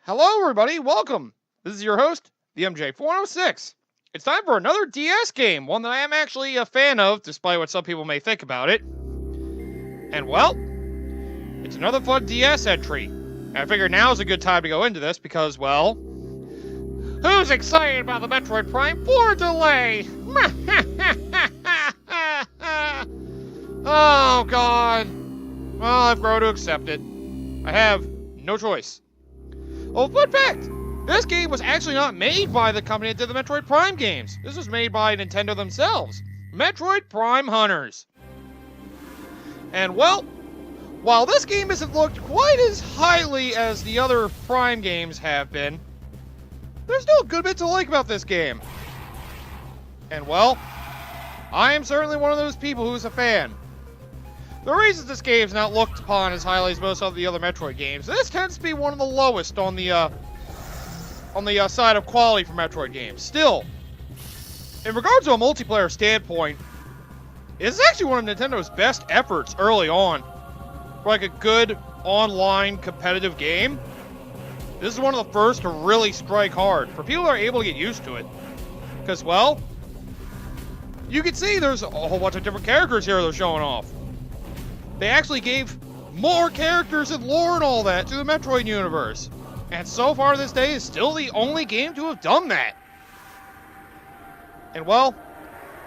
Hello, everybody. Welcome. This is your host, the MJ406. It's time for another DS game, one that I am actually a fan of, despite what some people may think about it. And, well, it's another fun DS entry. And I figured now is a good time to go into this because, well, who's excited about the Metroid Prime 4 delay? Oh, God. Well, I've grown to accept it. I have no choice. Oh, fun fact! This game was actually not made by the company that did the Metroid Prime games. This was made by Nintendo themselves. Metroid Prime Hunters. And, well, while this game isn't looked quite as highly as the other Prime games have been, there's still a good bit to like about this game. And, well, I am certainly one of those people who's a fan. The reason this game is not looked upon as highly as most of the other Metroid games, this tends to be one of the lowest on the side of quality for Metroid games. Still, in regards to a multiplayer standpoint, it's actually one of Nintendo's best efforts early on for like a good online competitive game. This is one of the first to really strike hard for people that are able to get used to it. Because, well, you can see there's a whole bunch of different characters here they're showing off. They actually gave more characters and lore and all that to the Metroid universe. And so far this day is still the only game to have done that. And well,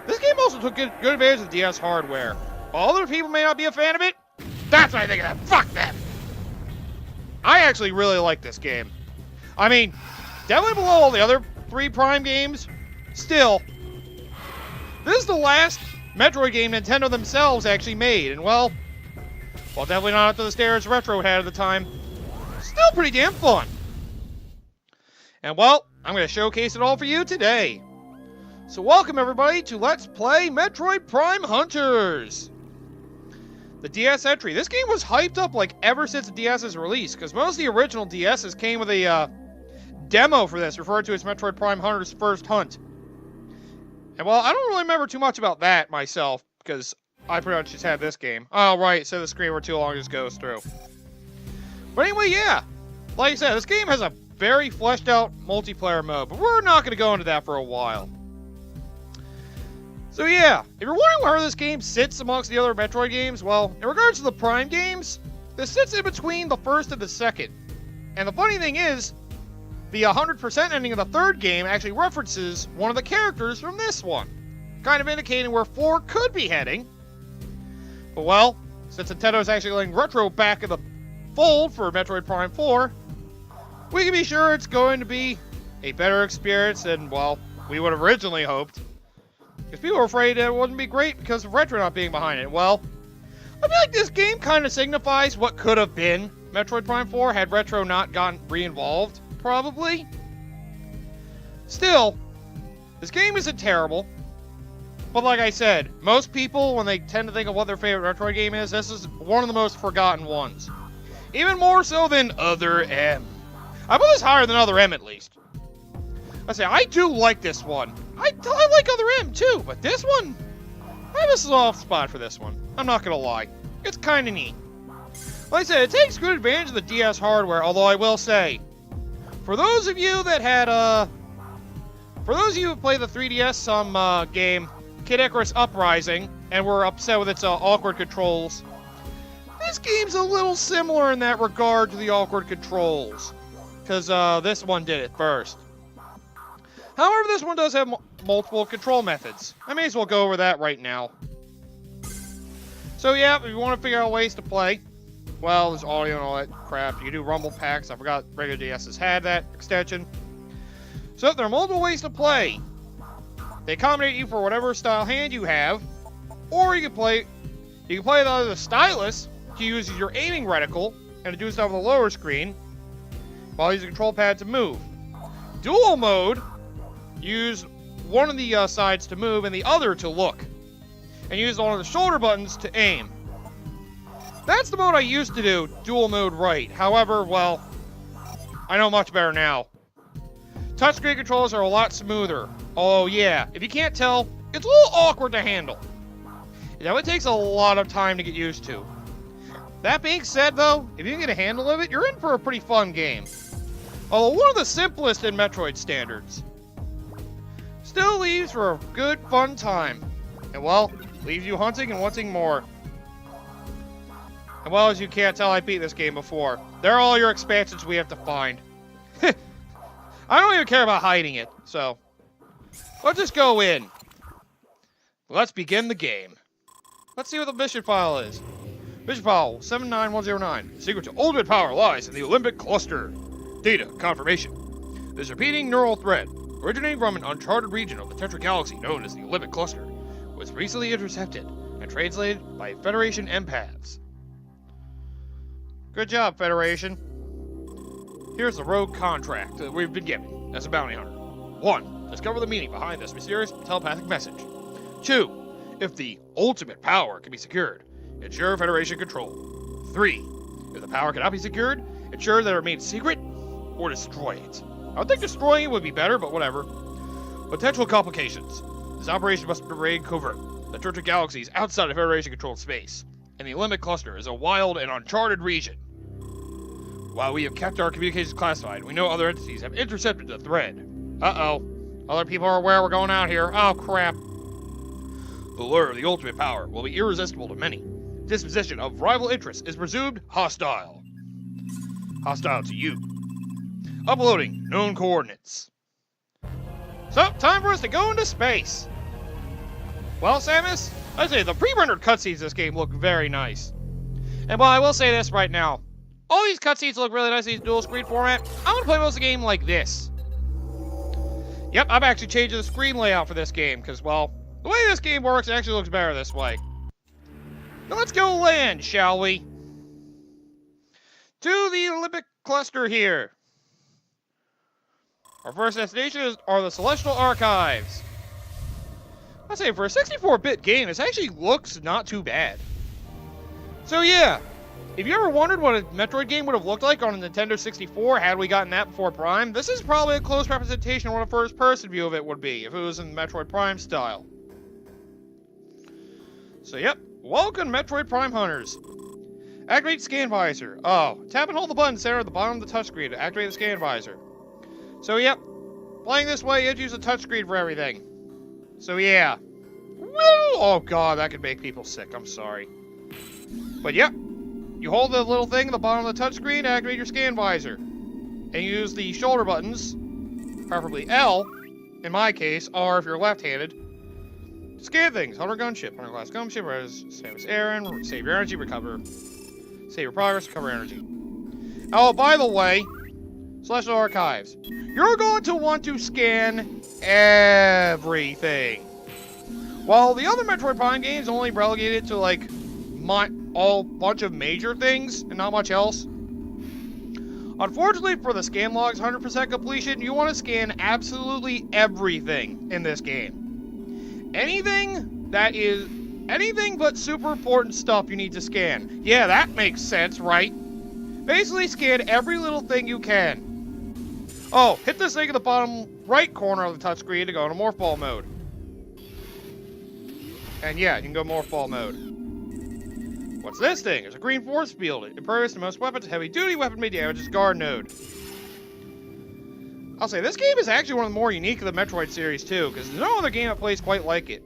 this game also took good advantage of the DS hardware. While other people may not be a fan of it, that's what I think of that. Fuck them! I actually really like this game. I mean, definitely below all the other 3 Prime games. Still, this is the last Metroid game Nintendo themselves actually made. And well, definitely not up to the standards Retro had at the time, still pretty damn fun. And well, I'm going to showcase it all for you today. So welcome everybody to Let's Play Metroid Prime Hunters. The DS entry. This game was hyped up like ever since the DS's release, because most of the original DS's came with a demo for this, referred to as Metroid Prime Hunters First Hunt. And well, I don't really remember too much about that myself, because I pretty much just had this game. Oh, right, so the screen were too long just goes through. But anyway, yeah. Like I said, this game has a very fleshed out multiplayer mode, but we're not going to go into that for a while. So yeah, if you're wondering where this game sits amongst the other Metroid games, well, in regards to the Prime games, this sits in between the first and the second. And the funny thing is, the 100% ending of the third game actually references one of the characters from this one, kind of indicating where 4 could be heading. But well, since Nintendo's actually letting Retro back in the fold for Metroid Prime 4, we can be sure it's going to be a better experience than, well, we would have originally hoped. Because people were afraid it wouldn't be great because of Retro not being behind it. Well, I feel like this game kind of signifies what could have been Metroid Prime 4 had Retro not gotten re-involved, probably. Still, this game isn't terrible. But like I said, most people, when they tend to think of what their favorite Metroid game is, this is one of the most forgotten ones. Even more so than Other M. I put this higher than Other M, at least. I say, I do like this one. I like Other M, too, but this one, I have a soft spot for this one. I'm not gonna lie. It's kind of neat. Like I said, it takes good advantage of the DS hardware, although I will say, for those of you that had, for those of you who played the 3DS game, Kid Icarus Uprising, and were upset with its awkward controls, this game's a little similar in that regard to the awkward controls, because this one did it first. However, this one does have multiple control methods. I may as well go over that right now. So yeah, if you want to figure out ways to play, well, there's audio and all that crap. You can do rumble packs. I forgot regular DS's had that extension. So there are multiple ways to play. They accommodate you for whatever style hand you have, or you can play with either the stylus to use your aiming reticle and to do stuff on the lower screen, while using the control pad to move. Dual mode, use one of the sides to move and the other to look, and use one of the shoulder buttons to aim. That's the mode I used to do, dual mode right. However, well, I know much better now. Touchscreen controls are a lot smoother. Oh yeah, if you can't tell, it's a little awkward to handle. It definitely takes a lot of time to get used to. That being said though, if you can get a handle of it, you're in for a pretty fun game. Although one of the simplest in Metroid standards. Still leaves for a good, fun time. And well, leaves you hunting and wanting more. And well, as you can't tell, I beat this game before. There are all your expansions we have to find. I don't even care about hiding it, so let's just go in. Let's begin the game. Let's see what the mission file is. Mission file 79109. The secret to ultimate power lies in the Olympic cluster. Data confirmation. This repeating neural thread, originating from an uncharted region of the Tetra galaxy known as the Olympic cluster, was recently intercepted and translated by Federation empaths. Good job, Federation. Here's the rogue contract that we've been given as a bounty hunter. 1. Discover the meaning behind this mysterious telepathic message. 2. If the ultimate power can be secured, ensure Federation control. 3. If the power cannot be secured, ensure that it remains secret or destroy it. I would think destroying it would be better, but whatever. Potential complications. This operation must remain covert. The Tetra galaxy is outside of Federation-controlled space, and the Olympic cluster is a wild and uncharted region. While we have kept our communications classified, we know other entities have intercepted the thread. Uh-oh. Other people are aware we're going out here. Oh, crap. The lure of the ultimate power will be irresistible to many. Disposition of rival interests is presumed hostile. Hostile to you. Uploading known coordinates. So, time for us to go into space. Well, Samus, I'd say the pre-rendered cutscenes in this game look very nice. And while I will say this right now, all these cutscenes look really nice in these dual screen format. I'm gonna play most of the game like this. Yep, I'm actually changing the screen layout for this game, because, well, the way this game works, it actually looks better this way. Now let's go land, shall we? To the Olympic cluster here. Our first destination are the Celestial Archives. I'll say, for a 64-bit game, this actually looks not too bad. So yeah, if you ever wondered what a Metroid game would have looked like on a Nintendo 64 had we gotten that before Prime, this is probably a close representation of what a first-person view of it would be if it was in Metroid Prime style. So yep, welcome Metroid Prime Hunters. Activate Scan Visor. Oh, tap and hold the button center at the bottom of the touchscreen to activate the Scan Visor. So yep, playing this way, you'd use a touchscreen for everything. So yeah. Woo! Oh god, that could make people sick, I'm sorry. But yep, you hold the little thing at the bottom of the touchscreen to activate your Scan Visor. And you use the shoulder buttons, preferably L, in my case, R if you're left-handed, to scan things. Hunter gunship, hunter glass gunship, Samus Aran, save your energy, recover. Save your progress, recover energy. Oh, by the way, Celestial Archives. You're going to want to scan everything. While the other Metroid Prime games only relegated to, like, all bunch of major things and not much else. Unfortunately for the scan log's 100% completion, you want to scan absolutely everything in this game. Anything but super important stuff you need to scan. Yeah, that makes sense, right? Basically scan every little thing you can. Oh, hit this thing in the bottom right corner of the touchscreen to go into Morph Ball mode. And yeah, you can go Morph Ball mode. What's this thing? It's a green force field. It impervious to most weapons. Heavy-duty weapon may damage its guard node. I'll say, this game is actually one of the more unique of the Metroid series, too, because there's no other game that plays quite like it.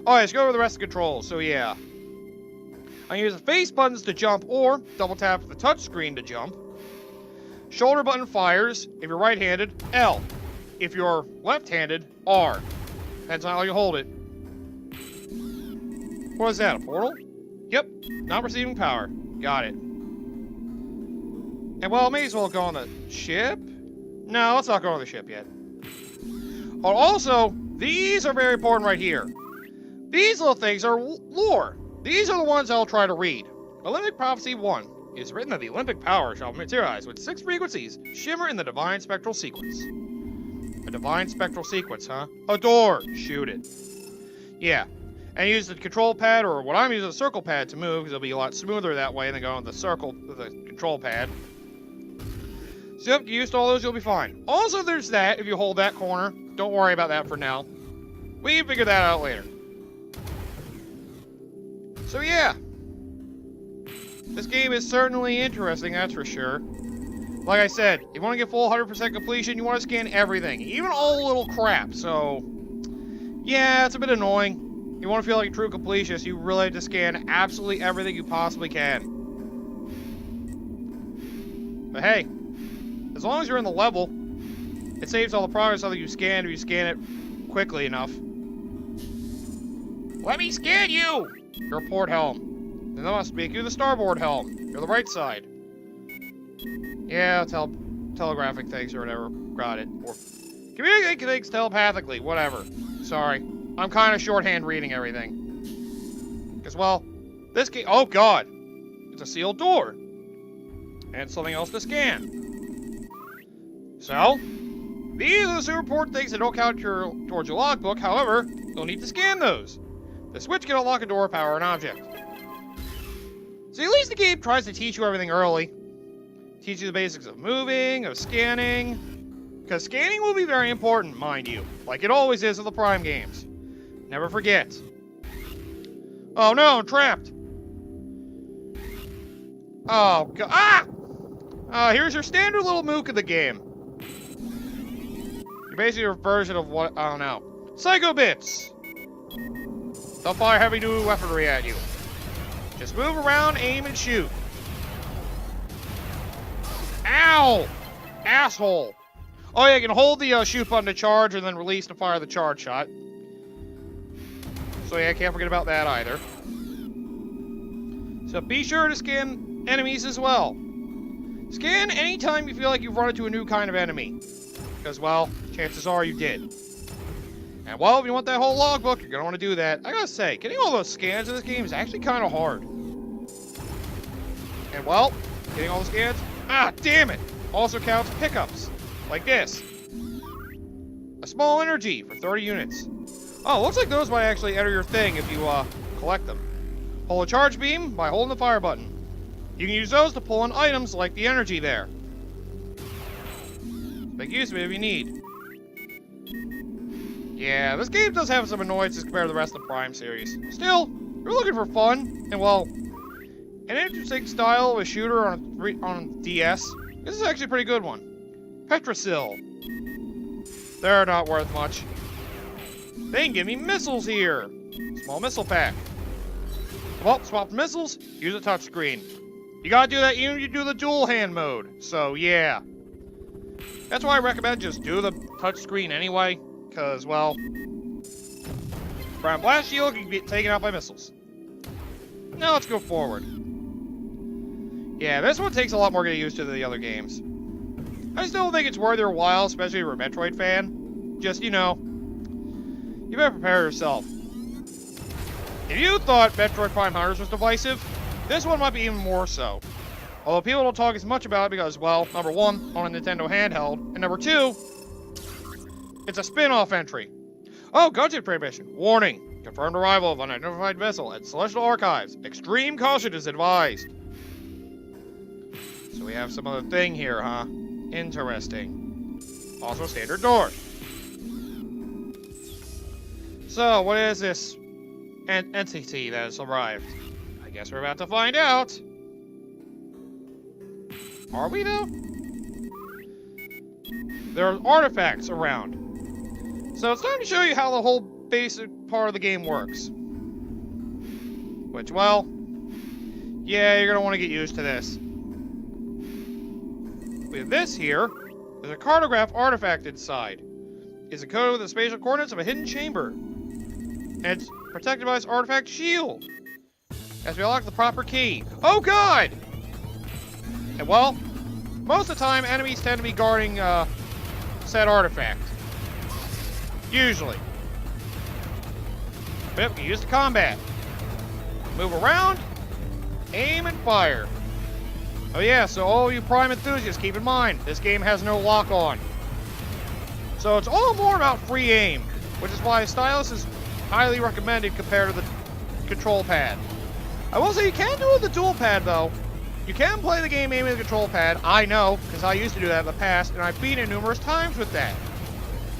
Oh, let's go over the rest of the controls, so yeah. I can use the face buttons to jump, or double tap the touch screen to jump. Shoulder button fires. If you're right-handed, L. If you're left-handed, R. Depends on how you hold it. What is that, a portal? Yep, not receiving power. Got it. And well, may as well go on the ship? No, let's not go on the ship yet. Oh, also, these are very important right here. These little things are lore. These are the ones I'll try to read. Olympic Prophecy 1. It is written that the Olympic power shall materialize with 6 frequencies, shimmer in the divine spectral sequence. A divine spectral sequence, huh? A door! Shoot it. Yeah. And use the control pad, or what I'm using, the circle pad to move, because it'll be a lot smoother that way than going with the circle, the control pad. So yep, you used all those, you'll be fine. Also, there's that, if you hold that corner. Don't worry about that for now. We can figure that out later. So yeah. This game is certainly interesting, that's for sure. like I said, if you want to get full 100% completion, you want to scan everything, even all the little crap. So, yeah, it's a bit annoying. You want to feel like a true completionist, you really have to scan absolutely everything you possibly can. But hey, as long as you're in the level, it saves all the progress that you scan if you scan it quickly enough. Let me scan you! You're a port helm. Then that must make you the starboard helm. You're the right side. Yeah, telegraphic things or whatever. Got it. Or communicate things telepathically. Whatever. Sorry. I'm kind of shorthand reading everything. Because, well, this game... Oh, God! It's a sealed door. And something else to scan. So, these are the super important things that don't count towards your logbook. However, you'll need to scan those. The switch can unlock a door, power an object. So at least the game tries to teach you everything early. Teach you the basics of moving, of scanning. Because scanning will be very important, mind you. Like it always is in the Prime games. Never forget. Oh no, I'm trapped. Oh, God. Ah! Here's your standard little mook of the game. You're basically a version of what, I don't know. Psycho Bits! They'll fire heavy duty weaponry at you. Just move around, aim, and shoot. Ow! Asshole! Oh yeah, you can hold the shoot button to charge and then release to fire the charge shot. So yeah, can't forget about that either. So be sure to scan enemies as well. Scan anytime you feel like you've run into a new kind of enemy. Because, well, chances are you did. And, well, if you want that whole logbook, you're going to want to do that. I gotta say, getting all those scans in this game is actually kind of hard. And, well, getting all the scans, damn it, also counts pickups. Like this. A small energy for 30 units. Oh, looks like those might actually enter your thing if you, collect them. Hold a charge beam by holding the fire button. You can use those to pull in items like the energy there. Make use of it if you need. Yeah, this game does have some annoyances compared to the rest of the Prime series. Still, if you're looking for fun, and well, an interesting style of a shooter on DS, this is actually a pretty good one. Petrosil. They're not worth much. They can give me missiles here. Small missile pack. Well, swap missiles, use a touchscreen. You gotta do that even if you do the dual hand mode. So, yeah. That's why I recommend just do the touchscreen anyway. Because, well, Prime Blast Shield can get taken out by missiles. Now let's go forward. Yeah, this one takes a lot more to get used to than the other games. I still think it's worth your while, especially if you're a Metroid fan. Just, you know, you better prepare yourself. If you thought Metroid Prime Hunters was divisive, this one might be even more so. Although people don't talk as much about it because, well, number one, on a Nintendo handheld, and number two, it's a spin-off entry. Oh, content prohibition. Warning. Confirmed arrival of unidentified vessel at Celestial Archives. Extreme caution is advised. So we have some other thing here, huh? Interesting. Also standard door. So, what is this entity that has arrived? I guess we're about to find out. Are we, though? There are artifacts around. So it's time to show you how the whole basic part of the game works. Which, well, yeah, you're going to want to get used to this. With this here, there's a cartograph artifact inside. It's encoded with the spatial coordinates of a hidden chamber. And it's protected by this artifact shield. As we unlock the proper key. Oh, God! And, well, most of the time, enemies tend to be guarding, said artifact. Usually. But we can use the combat. Move around, aim, and fire. Oh yeah, so all you Prime enthusiasts, keep in mind, this game has no lock-on. So it's all more about free aim, which is why a stylus is highly recommended compared to the control pad. I will say you can do it with the dual pad, though. You can play the game aiming with the control pad. I know, because I used to do that in the past, and I've beaten it numerous times with that.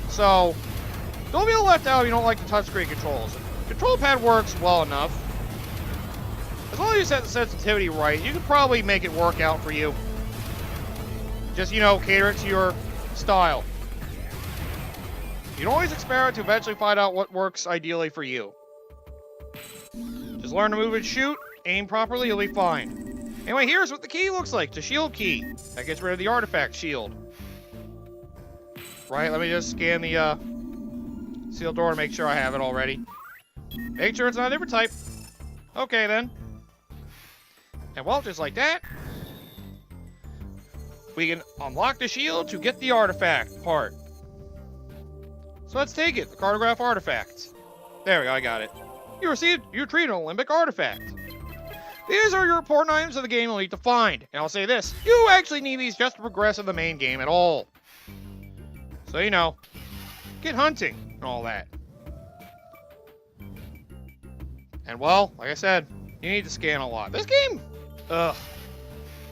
So, don't feel left out if you don't like the touchscreen controls. The control pad works well enough. As long as you set the sensitivity right, you can probably make it work out for you. Just, you know, cater it to your style. You can always experiment to eventually find out what works ideally for you. Just learn to move and shoot, aim properly, you'll be fine. Anyway, here's what the key looks like. It's a shield key. That gets rid of the artifact shield. Right, let me just scan the sealed door to make sure I have it already. Make sure it's not a different type. Okay, then. And well, just like that, we can unlock the shield to get the artifact part. So let's take it, the cartograph artifact. There we go, I got it. You retrieved an Olympic artifact. These are your important items of the game you'll need to find. And I'll say this, you actually need these just to progress in the main game at all. So, you know, get hunting and all that. And well, like I said, you need to scan a lot. This game, ugh.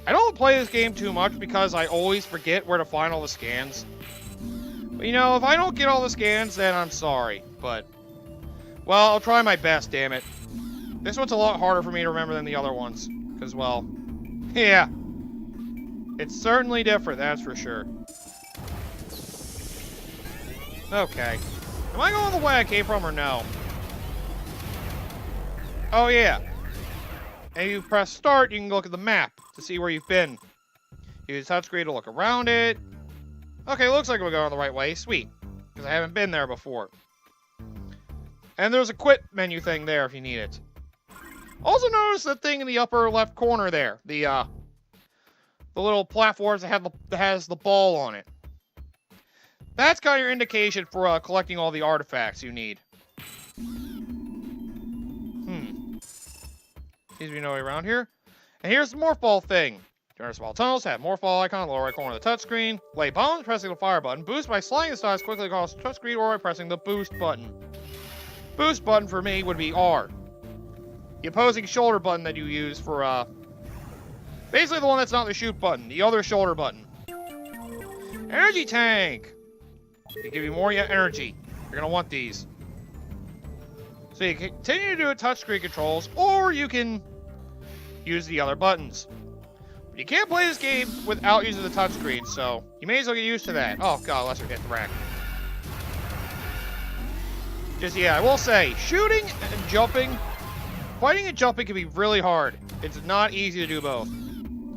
I don't play this game too much because I always forget where to find all the scans. But, you know, if I don't get all the scans, then I'm sorry. But, well, I'll try my best, damn it. This one's a lot harder for me to remember than the other ones. Because, well, yeah. It's certainly different, that's for sure. Okay. Am I going the way I came from or no? Oh, yeah. And you press start, you can look at the map to see where you've been. Use touchscreen to look around it. Okay, looks like we're going the right way. Sweet. Because I haven't been there before. And there's a quit menu thing there if you need it. Also notice the thing in the upper left corner there. The little platforms that has the ball on it. That's kind of your indication for collecting all the artifacts you need. Seems to be no way around here. And here's the morph ball thing. During small tunnels, have morph ball icon in the lower right corner of the touchscreen. Lay bombs pressing the fire button. Boost by sliding the stars quickly across the touchscreen or by pressing the boost button. Boost button for me would be R. The opposing shoulder button that you use for, basically the one that's not the shoot button. The other shoulder button. Energy tank! They give you more energy. You're gonna want these. So you can continue to do it touchscreen controls, or you can use the other buttons. But you can't play this game without using the touchscreen, so you may as well get used to that. Oh god, unless you're hitting the rack. Just, yeah, I will say, shooting and jumping, fighting and jumping can be really hard. It's not easy to do both.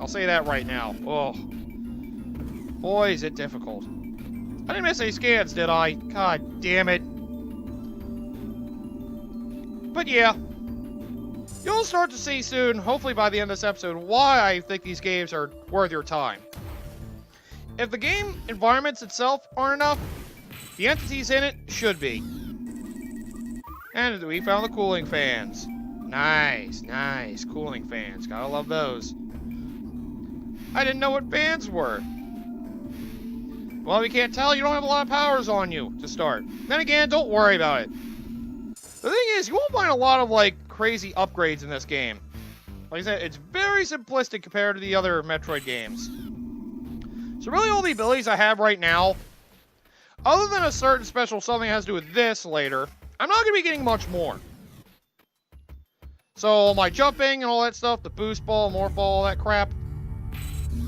I'll say that right now. Oh. Boy, is it difficult. I didn't miss any scans, did I? God damn it. But yeah, you'll start to see soon, hopefully by the end of this episode, why I think these games are worth your time. If the game environments itself aren't enough, the entities in it should be. And we found the cooling fans. Nice, nice. Cooling fans. Gotta love those. I didn't know what fans were. Well, if you can't tell, you don't have a lot of powers on you to start. Then again, don't worry about it. The thing is, you won't find a lot of, like, crazy upgrades in this game. Like I said, it's very simplistic compared to the other Metroid games. So really all the abilities I have right now, other than a certain special something that has to do with this later, I'm not going to be getting much more. So my jumping and all that stuff, the boost ball, morph ball, all that crap,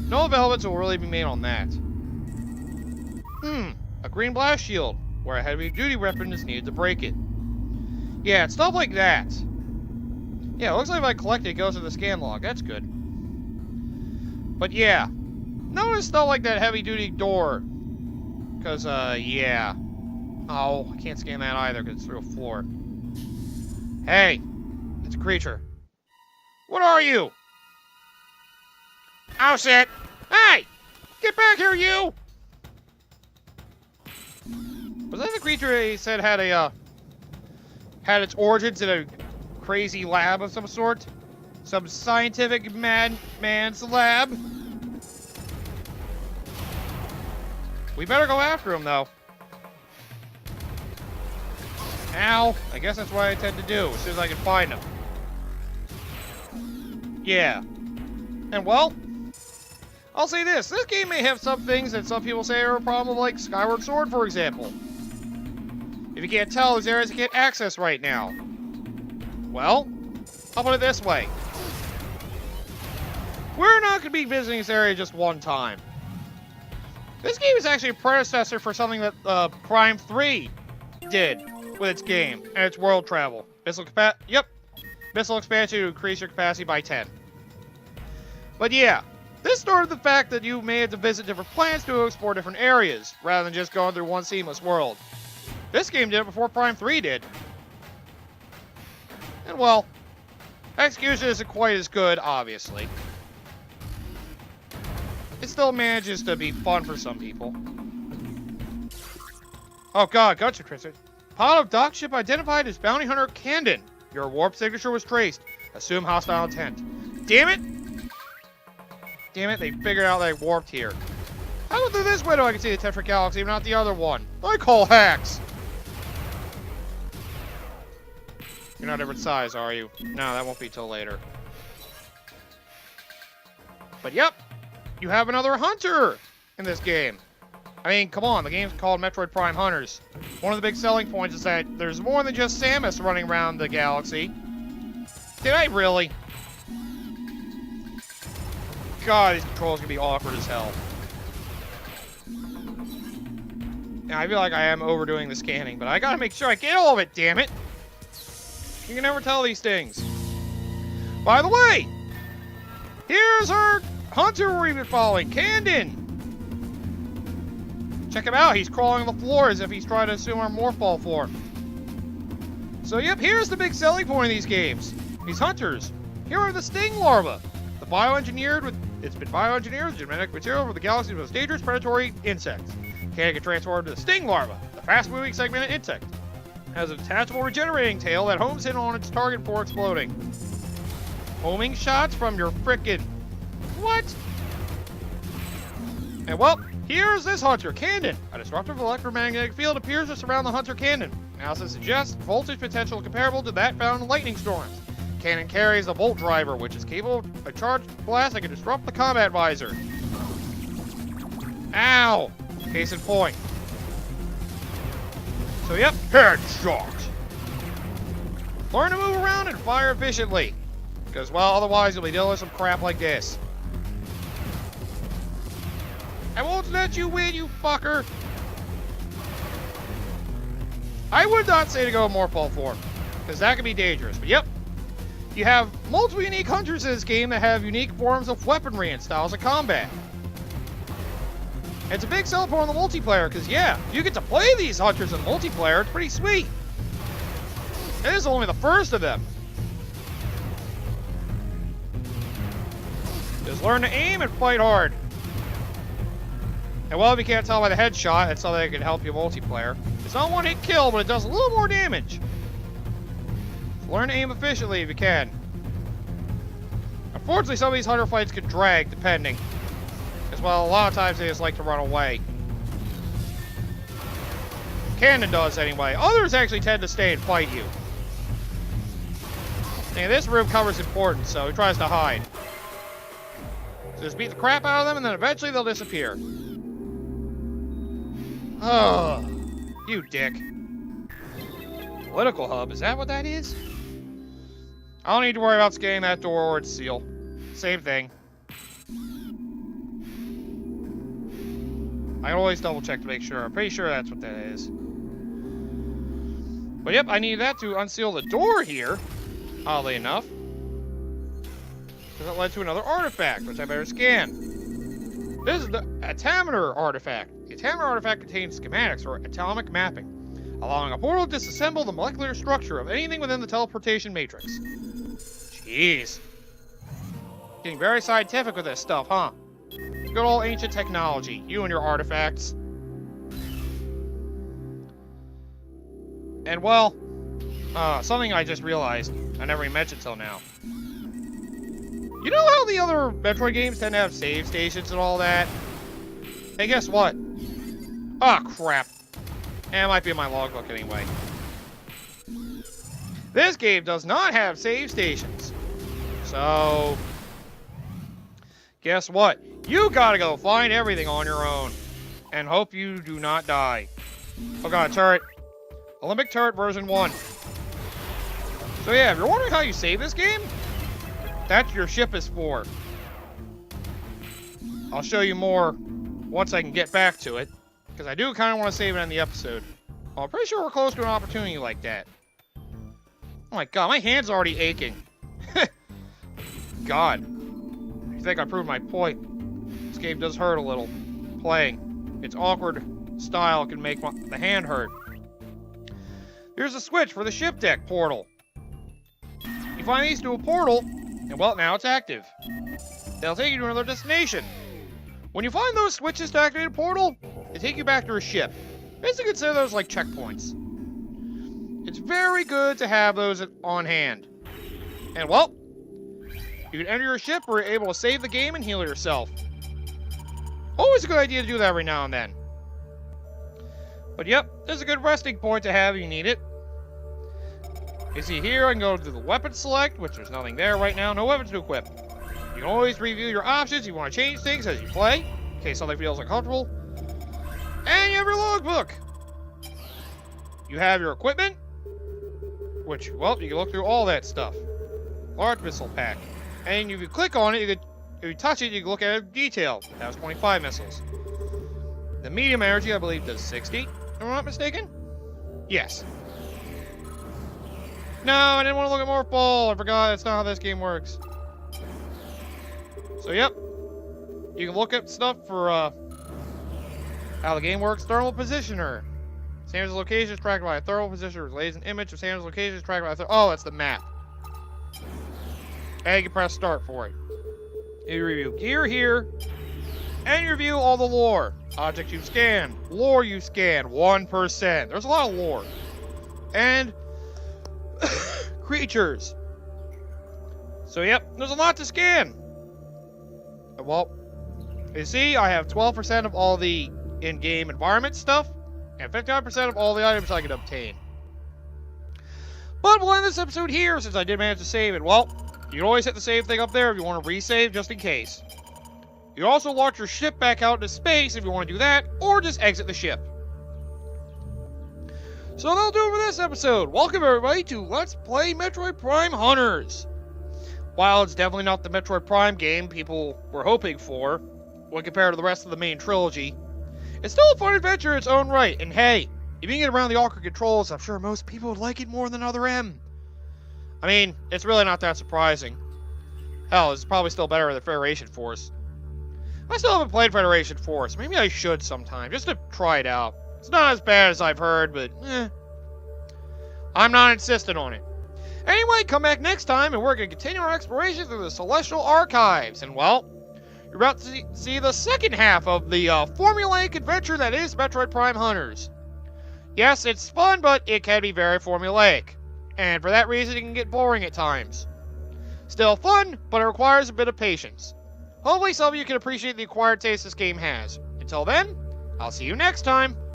no developments will really be made on that. A green blast shield, where a heavy duty weapon is needed to break it. Yeah, it's stuff like that. Yeah, it looks like if I collect it, it goes to the scan log. That's good. But yeah, notice stuff like that heavy duty door. Because, yeah. Oh, I can't scan that either because it's through a floor. Hey, it's a creature. What are you? Oh, shit. Hey! Get back here, you! Was that the creature he said had a, had its origins in a crazy lab of some sort? Some scientific madman's lab? We better go after him, though. Ow. I guess that's what I tend to do, as soon as I can find him. Yeah. And, well, I'll say this. This game may have some things that some people say are a problem, like Skyward Sword, for example. If you can't tell, there's areas you can't access right now. Well, I'll put it this way. We're not going to be visiting this area just one time. This game is actually a predecessor for something that Prime 3 did with its game and its world travel. Missile expansion to increase your capacity by 10. But yeah, this started the fact that you may have to visit different planets to explore different areas, rather than just going through one seamless world. This game did it before Prime 3 did. And well, execution isn't quite as good, obviously. It still manages to be fun for some people. Oh god, gotcha, Tristan. Pilot of dock ship identified as bounty hunter Candon. Your warp signature was traced. Assume hostile intent. Damn it! Damn it, they figured out they warped here. How about through this window I can see the Tetra Galaxy, but not the other one? I call hacks! You're not different size, are you? No, that won't be till later. But yep, you have another hunter in this game. I mean, come on, the game's called Metroid Prime Hunters. One of the big selling points is that there's more than just Samus running around the galaxy. Did I really? God, these controls can be awkward as hell. Now, I feel like I am overdoing the scanning, but I gotta make sure I get all of it, damn it! You can never tell these things. By the way, here's our hunter we've been following, Candon! Check him out, he's crawling on the floor as if he's trying to assume our Morphball form. So yep, here's the big selling point of these games. These hunters. Here are the sting larvae. It's been bioengineered with genetic material for the galaxy's most dangerous predatory insects. Can get transformed to the sting larva, the fast-moving segmented insect. Has a detachable regenerating tail that homes in on its target before exploding. Homing shots from your frickin'... What? And well, here's this hunter, Candon. A disruptive electromagnetic field appears to surround the hunter Candon. Analysis suggests voltage potential comparable to that found in lightning storms. Candon carries a bolt driver, which is capable of a charged blast that can disrupt the combat visor. Ow! Case in point. So yep, headshot. Learn to move around and fire efficiently. Because, well, otherwise you'll be dealing with some crap like this. I won't let you win, you fucker! I would not say to go Morphball form, because that can be dangerous, but yep. You have multiple unique hunters in this game that have unique forms of weaponry and styles of combat. It's a big selling point on the multiplayer, because yeah, you get to play these hunters in multiplayer, it's pretty sweet. It is only the first of them. Just learn to aim and fight hard. And well, if you can't tell by the headshot, that's something that can help you multiplayer. It's not one hit kill, but it does a little more damage. So learn to aim efficiently if you can. Unfortunately, some of these hunter fights can drag, depending. As well, a lot of times they just like to run away. Candon does anyway. Others actually tend to stay and fight you. And this room covers importance, so he tries to hide. So just beat the crap out of them, and then eventually they'll disappear. Oh, you dick. Political hub, is that what that is? I don't need to worry about scanning that door or its seal. Same thing. I always double check to make sure. I'm pretty sure that's what that is. But yep, I need that to unseal the door here, oddly enough. Because that led to another artifact, which I better scan. This is the Atometer artifact. The Atometer artifact contains schematics or atomic mapping, allowing a portal to disassemble the molecular structure of anything within the teleportation matrix. Jeez. Getting very scientific with this stuff, huh? Good old ancient technology, you and your artifacts. And well, something I just realized I never even mentioned till now. You know how the other Metroid games tend to have save stations and all that? Hey, guess what? Ah, crap. It might be in my logbook anyway. This game does not have save stations. So, guess what? You gotta go find everything on your own. And hope you do not die. Oh god, turret. Olympic Turret version 1. So yeah, if you're wondering how you save this game, that's what your ship is for. I'll show you more once I can get back to it. Because I do kind of want to save it in the episode. Well, I'm pretty sure we're close to an opportunity like that. Oh my god, my hand's already aching. God. I think I proved my point. This game does hurt a little. Playing. Its awkward style can make the hand hurt. Here's a switch for the ship deck portal. You find these to a portal, and well, now it's active. They'll take you to another destination. When you find those switches to activate a portal, they take you back to a ship. Basically consider those like checkpoints. It's very good to have those on hand. And well, you can enter your ship where you're able to save the game and heal yourself. Always a good idea to do that every now and then. But yep, there's a good resting point to have if you need it. You see here, I can go to the weapon select, which there's nothing there right now. No weapons to equip. You can always review your options if you want to change things as you play, in case something feels uncomfortable. And you have your logbook. You have your equipment, which, well, you can look through all that stuff. Large missile pack. And if you click on it, if you touch it, you can look at it in detail. That has 25 missiles. The medium energy, I believe, does 60, if I'm not mistaken. Yes. No, I didn't want to look at more ball. I forgot that's not how this game works. So, yep. You can look at stuff for how the game works. Thermal positioner. Samus' location is tracked by a thermal positioner. Lays an image of Samus' location is tracked by a oh, that's the map. And you can press start for it. You review gear here. And you review all the lore. Objects you scan. Lore you scan. 1%. There's a lot of lore. And creatures. So, yep, there's a lot to scan. Well, you see, I have 12% of all the in-game environment stuff, and 59% of all the items I can obtain. But we'll end this episode here, since I did manage to save it. Well, you can always hit the save thing up there if you want to resave, just in case. You can also launch your ship back out into space if you want to do that, or just exit the ship. So that'll do it for this episode. Welcome everybody to Let's Play Metroid Prime Hunters. While it's definitely not the Metroid Prime game people were hoping for, when compared to the rest of the main trilogy, it's still a fun adventure in its own right, and hey, if you can get around the awkward controls, I'm sure most people would like it more than Other M. I mean, it's really not that surprising. Hell, it's probably still better than Federation Force. I still haven't played Federation Force. Maybe I should sometime, just to try it out. It's not as bad as I've heard, but I'm not insistent on it. Anyway, come back next time, and we're going to continue our exploration through the Celestial Archives. And, well, you're about to see the second half of the formulaic adventure that is Metroid Prime Hunters. Yes, it's fun, but it can be very formulaic. And for that reason, it can get boring at times. Still fun, but it requires a bit of patience. Hopefully some of you can appreciate the acquired taste this game has. Until then, I'll see you next time.